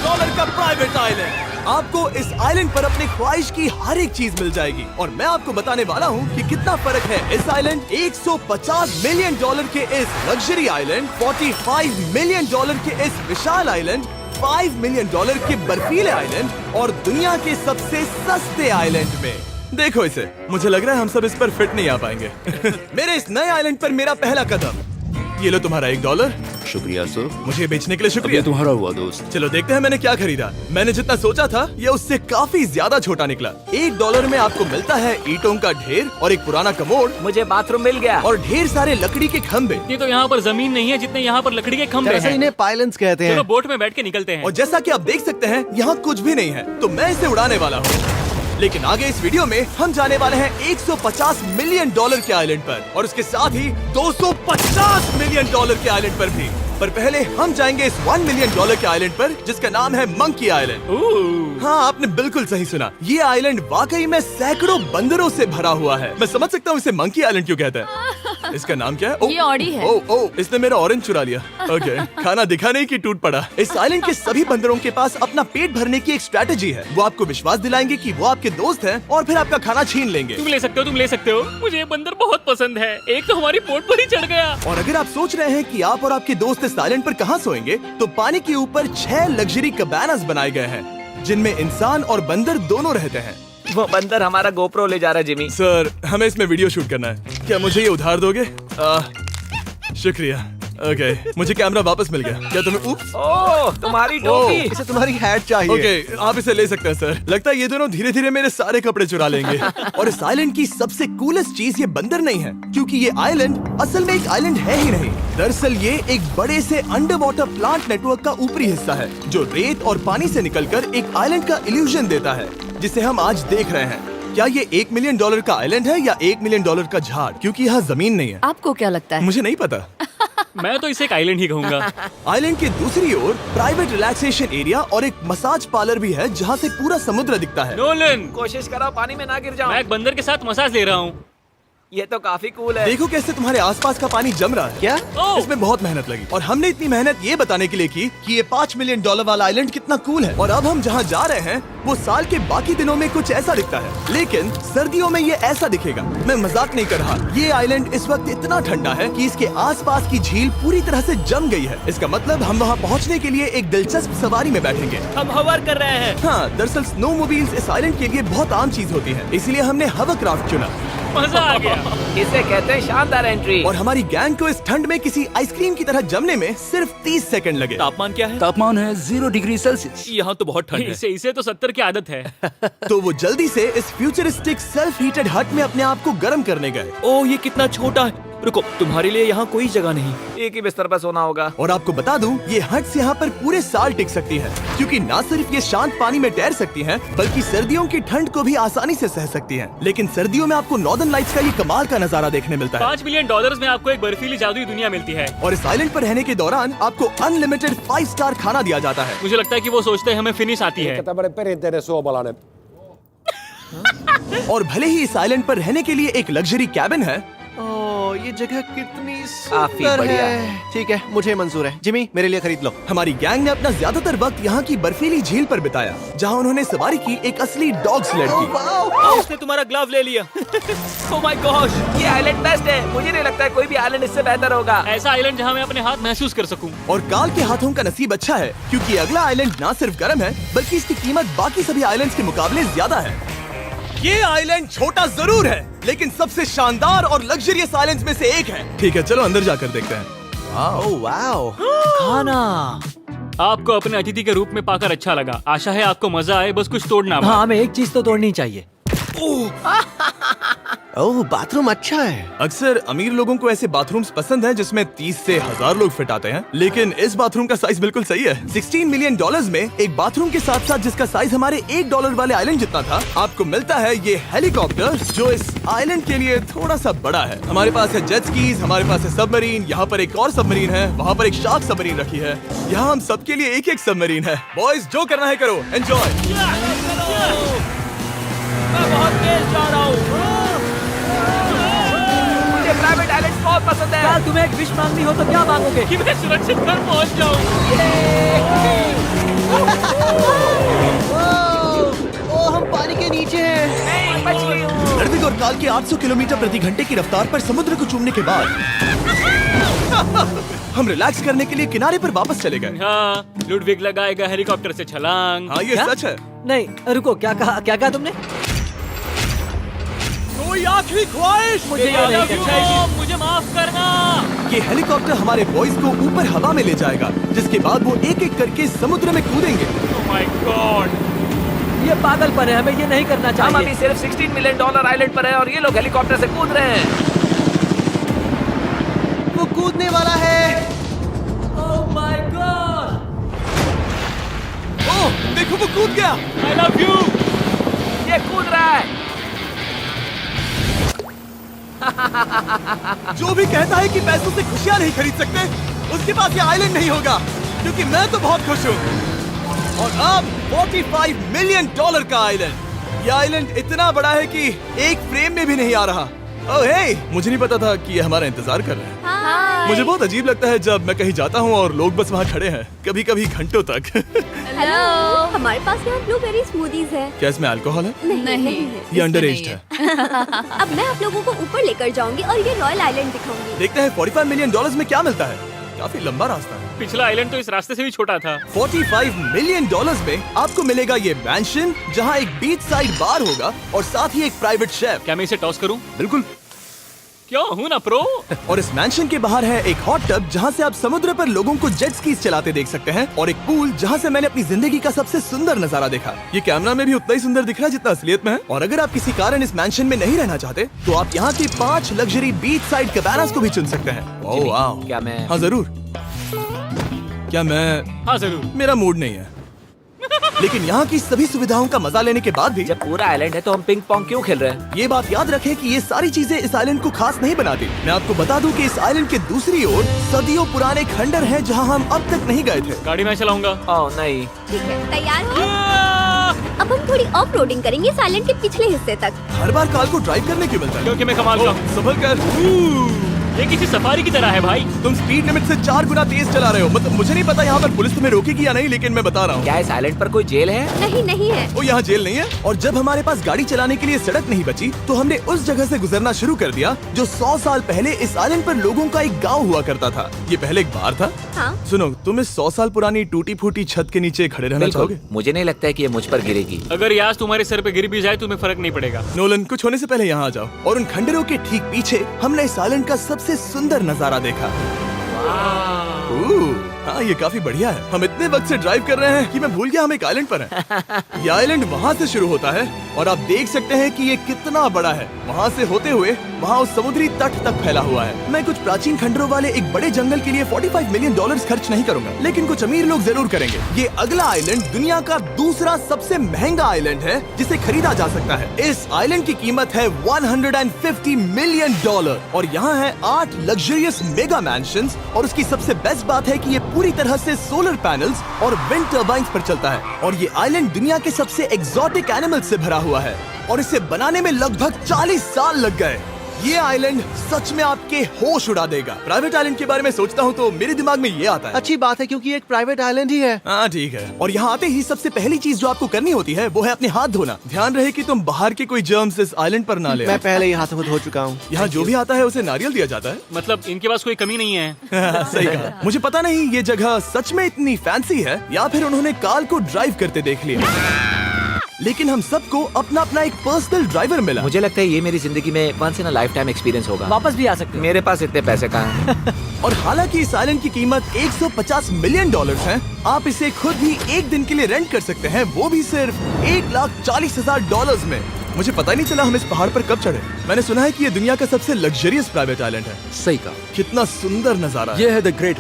Dollar का private island. आपको इस आइलैंड पर अपनी ख्वाहिश की हर एक चीज मिल जाएगी और मैं आपको बताने वाला हूँ कि कितना फर्क है इस आइलैंड 150 मिलियन डॉलर के इस लग्जरी आइलैंड, 45 मिलियन डॉलर के इस विशाल आइलैंड, 5 मिलियन डॉलर के बर्फीले आइलैंड और दुनिया के सबसे सस्ते आइलैंड में। देखो इसे, मुझे लग रहा है हम सब इस पर फिट नहीं आ पाएंगे। मेरे इस नए आइलैंड पर मेरा पहला कदम। ये लो तुम्हारा $1। शुक्रिया सर। मुझे बेचने के लिए शुक्रिया। ये तुम्हारा हुआ दोस्त। चलो देखते हैं मैंने क्या खरीदा। मैंने जितना सोचा था ये उससे काफी ज्यादा छोटा निकला। $1 में आपको मिलता है ईंटों का ढेर और एक पुराना कमोड। मुझे बाथरूम मिल गया और ढेर सारे लकड़ी के खंभे। ये तो यहाँ पर जमीन नहीं है जितने यहाँ पर लकड़ी के खंभे जैसे हैं। इन्हें पाइलन्स कहते हैं। चलो बोट में बैठ के निकलते हैं। और जैसा कि आप देख सकते हैं यहाँ कुछ भी नहीं है, तो मैं इसे उड़ाने वाला हूँ। लेकिन आगे इस वीडियो में हम जाने वाले हैं 150 मिलियन डॉलर के आइलैंड पर और उसके साथ ही 250 मिलियन डॉलर के आइलैंड पर भी। पर पहले हम जाएंगे इस 1 मिलियन डॉलर के आइलैंड पर जिसका नाम है मंकी आइलैंड। हाँ, आपने बिल्कुल सही सुना। ये आइलैंड वाकई में सैकड़ों बंदरों से भरा हुआ है। मैं समझ सकता हूँ इसे मंकी आइलैंड क्यों कहते हैं। इसका नाम क्या है? ये ऑडी है। ओ, इसने मेरा ऑरेंज चुरा लिया। ओके, खाना दिखा नहीं कि टूट पड़ा। इस आइलैंड के सभी बंदरों के पास अपना पेट भरने की एक स्ट्रैटेजी है। वो आपको विश्वास दिलाएंगे कि वो आपके दोस्त हैं और फिर आपका खाना छीन लेंगे। तुम ले सकते हो, तुम ले सकते हो। मुझे ये बंदर बहुत पसंद है। एक तो हमारी बोट पर ही चढ़ गया। और अगर आप सोच रहे हैं कि आप और आपके दोस्त इस आइलैंड पर कहाँ सोएंगे, तो पानी के ऊपर 6 लग्जरी कबानास बनाए गए हैं जिनमें इंसान और बंदर दोनों रहते हैं। वो बंदर हमारा गोप्रो ले जा रहा है जिमी। सर, हमें इसमें वीडियो शूट करना है। क्या मुझे ये उधार दोगे? शुक्रिया। ओके, मुझे कैमरा वापस मिल गया। क्या तुम्हें? उप्स। ओह, तुम्हारी टोपी। इसे तुम्हारी हैट चाहिए। ओके, आप इसे ले सकते हैं सर। लगता है ये दोनों धीरे धीरे मेरे सारे कपड़े चुरा लेंगे। और इस आइलैंड की सबसे कूलेस्ट चीज ये बंदर नहीं है, क्योंकि ये आइलैंड असल में एक आइलैंड है ही नहीं। दरअसल ये एक बड़े से अंडर वाटर प्लांट नेटवर्क का ऊपरी हिस्सा है जो रेत और पानी से निकलकर एक आइलैंड का इल्यूजन देता है जिसे हम आज देख रहे हैं। क्या ये $1 मिलियन का आइलैंड है या $1 मिलियन का झाड़? क्योंकि यहाँ जमीन नहीं है। आपको क्या लगता है? मुझे नहीं पता। मैं तो इसे एक आइलैंड ही कहूँगा। आइलैंड के दूसरी ओर प्राइवेट रिलैक्सेशन एरिया और एक मसाज पार्लर भी है जहाँ से पूरा समुद्र दिखता है। नोलन, कोशिश करो पानी में ना गिर जाओ। मैं एक बंदर के साथ मसाज ले रहा हूँ। ये तो काफी कूल है। देखो कैसे तुम्हारे आसपास का पानी जम रहा है। क्या? इसमें बहुत मेहनत लगी और हमने इतनी मेहनत ये बताने के लिए की कि ये $5 मिलियन वाला आइलैंड कितना कूल है। और अब हम जहाँ जा रहे हैं वो साल के बाकी दिनों में कुछ ऐसा दिखता है, लेकिन सर्दियों में ये ऐसा दिखेगा। मैं मजाक नहीं कर रहा। ये आइलैंड इस वक्त इतना ठंडा है कि इसके आसपास की झील पूरी तरह से जम गई है। इसका मतलब हम वहाँ पहुँचने के लिए एक दिलचस्प सवारी में बैठेंगे। हम हवर कर रहे हैं। हाँ, दरअसल स्नोमोबाइल्स इस आइलैंड के लिए बहुत आम चीज होती है, इसलिए हमने हवरक्राफ्ट चुना। मजा आ गया। इसे कहते हैं शानदार एंट्री। और हमारी गैंग को इस ठंड में किसी आइसक्रीम की तरह जमने में सिर्फ 30 सेकंड लगे। तापमान क्या है? तापमान है 0 डिग्री सेल्सियस। यहाँ तो बहुत ठंड है। इसे तो 70 की आदत है। तो वो जल्दी से इस फ्यूचरिस्टिक सेल्फ हीटेड हट में अपने आप को गर्म करने गए। ओह, ये कितना छोटा है। रुको, तुम्हारे लिए यहाँ कोई जगह नहीं। एक ही बिस्तर पर सोना होगा। और आपको बता दूं, ये हट्स यहाँ पर पूरे साल टिक सकती है, क्योंकि न सिर्फ ये शांत पानी में तैर सकती हैं, बल्कि सर्दियों की ठंड को भी आसानी से सह सकती हैं। लेकिन सर्दियों में आपको नॉर्दर्न लाइट्स का ये कमाल का नजारा देखने मिलता है। $5 मिलियन में आपको एक बर्फीली जादुई दुनिया मिलती है। और इस आइलैंड पर रहने के दौरान आपको अनलिमिटेड 5 स्टार खाना दिया जाता है। मुझे लगता है कि वो सोचते हैं हमें फिनिश आती है। tämmöinen perinteinen suomalainen. और भले ही इस आइलैंड पर रहने के लिए एक लग्जरी कैबिन है, ओह, ये जगह कितनी काफी सुंदर बढ़िया है। ठीक है, मुझे मंजूर है। जिमी, मेरे लिए खरीद लो। हमारी गैंग ने अपना ज्यादातर वक्त यहाँ की बर्फीली झील पर बिताया, जहाँ उन्होंने सवारी की एक असली डॉग स्लेड की। उसने तुम्हारा ग्लव ले लिया। ओह माय गॉश, ये आइलैंड बेस्ट है। मुझे नहीं लगता है कोई भी आइलैंड इससे बेहतर होगा। ऐसा आइलैंड जहाँ मैं अपने हाथ महसूस कर सकूं। और काल के हाथों का नसीब अच्छा है, क्योंकि अगला आइलैंड न सिर्फ गर्म है, बल्कि इसकी कीमत बाकी सभी आइलैंड्स के मुकाबले ज्यादा है। ये आइलैंड छोटा जरूर है, लेकिन सबसे शानदार और लग्जरियस आइलैंड्स में से एक है। ठीक है, चलो अंदर जाकर देखते हैं। ओह वाओ, खाना। आपको अपने अतिथि के रूप में पाकर अच्छा लगा। आशा है आपको मजा आए, बस कुछ तोड़ना मत। हाँ, हमें एक चीज तो तोड़नी चाहिए। ओह, बाथरूम अच्छा है। अक्सर अमीर लोगों को ऐसे बाथरूम्स पसंद हैं जिसमें 30 से 1000 लोग फिट आते हैं, लेकिन इस बाथरूम का साइज बिल्कुल सही है। $16 मिलियन में एक बाथरूम के साथ साथ जिसका साइज हमारे $1 वाले आइलैंड जितना था, आपको मिलता है ये हेलीकॉप्टर, जो इस आइलैंड के लिए थोड़ा सा बड़ा है। हमारे पास है जेट स्कीज, हमारे पास है सबमरीन, यहाँ पर एक और सबमरीन है, वहाँ पर एक शार्क सबमरीन रखी है। यहाँ हम सबके लिए एक एक सबमरीन है। बॉयज, जो करना है करो, एंजॉय। मैं बहुत तेज जा रहा हूँ। मुझे प्राइवेट आइलैंड्स बहुत पसंद है। यार, तुम्हें एक विश मांगनी हो तो क्या मांगोगे? कि मैं सुरक्षित घर पहुंच जाऊं। 800 किलोमीटर प्रति घंटे की रफ्तार पर समुद्र को चूमने के बाद हम रिलैक्स करने के लिए किनारे पर वापस चले गए। हाँ, लुडविग लगाएगा हेलीकॉप्टर से छलांग। हाँ, ये क्या? सच है। नहीं रुको, क्या कहा तुमने? कोई आखिरी ख्वाहिश? मुझे ये I नहीं love you, करना। Mom, मुझे माफ करना। ये हेलीकॉप्टर हमारे बॉयज को ऊपर हवा में ले जाएगा, जिसके बाद वो एक एक करके समुद्र में कूदेंगे। Oh my God! ये पागलपन है, हमें ये नहीं करना हम अभी चाहिए। सिर्फ $16 मिलियन आइलैंड पर है और ये लोग हेलीकॉप्टर से कूद रहे हैं। वो कूदने वाला है। Oh my God! ओह, देखो वो कूद गया। I love you. ये कूद रहा है। जो भी कहता है कि पैसों से खुशियां नहीं खरीद सकते, उसके पास ये आइलैंड नहीं होगा, क्योंकि मैं तो बहुत खुश हूँ। और अब $45 मिलियन का आइलैंड। ये आइलैंड इतना बड़ा है कि एक फ्रेम में भी नहीं आ रहा। ओह हे, मुझे नहीं पता था कि ये हमारा इंतजार कर रहे हैं। मुझे बहुत अजीब लगता है जब मैं कहीं जाता हूँ और लोग बस वहाँ खड़े हैं, कभी कभी घंटों तक। हेलो, हमारे पास यहाँ ब्लूबेरी स्मूदीज है। क्या इसमें अल्कोहल है? नहीं, ये अंडरएज है। अब मैं आप लोगों को ऊपर लेकर जाऊंगी और ये रॉयल आइलैंड दिखाऊंगी। देखते हैं $45 मिलियन में क्या मिलता है। काफी लंबा रास्ता है। पिछला आइलैंड तो इस रास्ते से भी छोटा था। $45 मिलियन में आपको मिलेगा ये मैंशन, जहाँ एक बीच साइड बार होगा और साथ ही एक प्राइवेट शेफ। क्या मैं इसे टॉस करूं? बिल्कुल। क्यों हूं ना प्रो। और इस मैंशन के बाहर है एक हॉट टब, जहाँ से आप समुद्र पर लोगों को जेट स्कीज चलाते देख सकते हैं, और एक पूल जहाँ से मैंने अपनी जिंदगी का सबसे सुंदर नजारा देखा। ये कैमरा में भी उतना ही सुंदर दिख रहा है जितना असलियत में है। और अगर आप किसी कारण इस मैंशन में नहीं रहना चाहते, तो आप यहाँ की 5 लग्जरी बीच साइड कैबानास को भी चुन सकते हैं। ओह वाह। क्या मैं हाँ जरूर। क्या मैं? हाँ जरूर। मेरा मूड नहीं है। लेकिन यहाँ की सभी सुविधाओं का मजा लेने के बाद भी जब पूरा आइलैंड है तो हम पिंग पोंग क्यों खेल रहे हैं? ये बात याद रखें कि ये सारी चीजें इस आइलैंड को खास नहीं बनाती। मैं आपको बता दूं कि इस आइलैंड के दूसरी ओर सदियों पुराने खंडर हैं, जहां हम अब तक नहीं गए थे। गाड़ी मैं चलाऊंगा। ओह नहीं। ठीक है, तैयार हो? अब हम थोड़ी ऑफ रोडिंग करेंगे इस आइलैंड के पिछले हिस्से तक। हर बार कार को ड्राइव करने क्यों मिलता है? क्योंकि मैं कमाल का हूं। संभल कर। ये किसी सफारी की तरह है भाई। तुम स्पीड लिमिट से 4 गुना तेज चला रहे हो। मतलब मुझे नहीं पता यहाँ पर पुलिस तुम्हें रोकेगी या नहीं, लेकिन मैं बता रहा हूँ। क्या इस आइलैंड पर कोई जेल है? नहीं, नहीं है। वो यहाँ जेल नहीं है। और जब हमारे पास गाड़ी चलाने के लिए सड़क नहीं बची, तो हमने उस जगह से गुजरना शुरू कर दिया जो 100 साल पहले इस आइलैंड पर लोगों का एक गाँव हुआ करता था। ये पहले एक बार था। हाँ। सुनो, तुम इस 100 साल पुरानी टूटी फूटी छत के नीचे खड़े रहना बिल्कुल। चाहोगे? मुझे नहीं लगता है कि ये मुझ पर गिरेगी। अगर ये आज तुम्हारे सर पे गिर भी जाए तुम्हें फर्क नहीं पड़ेगा। नोलन, कुछ होने से पहले यहाँ आ जाओ। और उन खंडरों के ठीक पीछे हमने इस आइलैंड का सबसे सुंदर नजारा देखा। हाँ, ये काफी बढ़िया है। हम इतने वक्त से ड्राइव कर रहे हैं कि मैं भूल गया हम एक आइलैंड पर हैं। ये आइलैंड वहाँ से शुरू होता है और आप देख सकते हैं कि ये कितना बड़ा है। वहाँ से होते हुए वहाँ उस समुद्री तट तक फैला हुआ है। मैं कुछ प्राचीन खंडरों वाले एक बड़े जंगल के लिए $45 मिलियन खर्च नहीं करूंगा, लेकिन कुछ अमीर लोग जरूर करेंगे। ये अगला आइलैंड दुनिया का दूसरा सबसे महंगा आइलैंड है जिसे खरीदा जा सकता है। इस आइलैंड की कीमत है $150 मिलियन और यहाँ है 8 लग्जरियस मेगा मैंशंस। और उसकी सबसे बेस्ट बात है कि ये पूरी तरह से सोलर पैनल्स और विंड टर्बाइन्स पर चलता है। और ये आइलैंड दुनिया के सबसे एक्सोटिक एनिमल्स से भरा हुआ है और इसे बनाने में लगभग 40 साल लग गए। ये आइलैंड सच में आपके होश उड़ा देगा। प्राइवेट आइलैंड के बारे में सोचता हूँ तो मेरे दिमाग में ये आता है। अच्छी बात है, क्योंकि एक प्राइवेट आइलैंड ही है। हाँ ठीक है। और यहाँ आते ही सबसे पहली चीज जो आपको करनी होती है वो है अपने हाथ धोना। ध्यान रहे कि तुम बाहर के कोई जर्म्स इस आइलैंड पर ना ले। मैं पहले ही हाथों धो चुका हूँ। यहाँ जो भी आता है उसे नारियल दिया जाता है। मतलब इनके पास कोई कमी नहीं है। सही कहा। मुझे पता नहीं ये जगह सच में इतनी फैंसी है या फिर उन्होंने कार को ड्राइव करते देख लिया, लेकिन हम सबको अपना अपना एक पर्सनल ड्राइवर मिला। मुझे लगता है ये मेरी जिंदगी में once in a life time experience होगा। वापस भी आ सकते हो। मेरे पास इतने पैसे कहाँ हैं? और हालांकि इस आइलैंड की कीमत $150 मिलियन है, आप इसे खुद भी एक दिन के लिए रेंट कर सकते हैं, वो भी सिर्फ $1,40,000 में। मुझे पता ही नहीं चला हम इस पहाड़ पर कब चढ़े। मैंने सुना है कि ये दुनिया का सबसे लग्जरियस प्राइवेट आइलैंड है। सही कहा। कितना सुंदर नजारा है। ये है द ग्रेट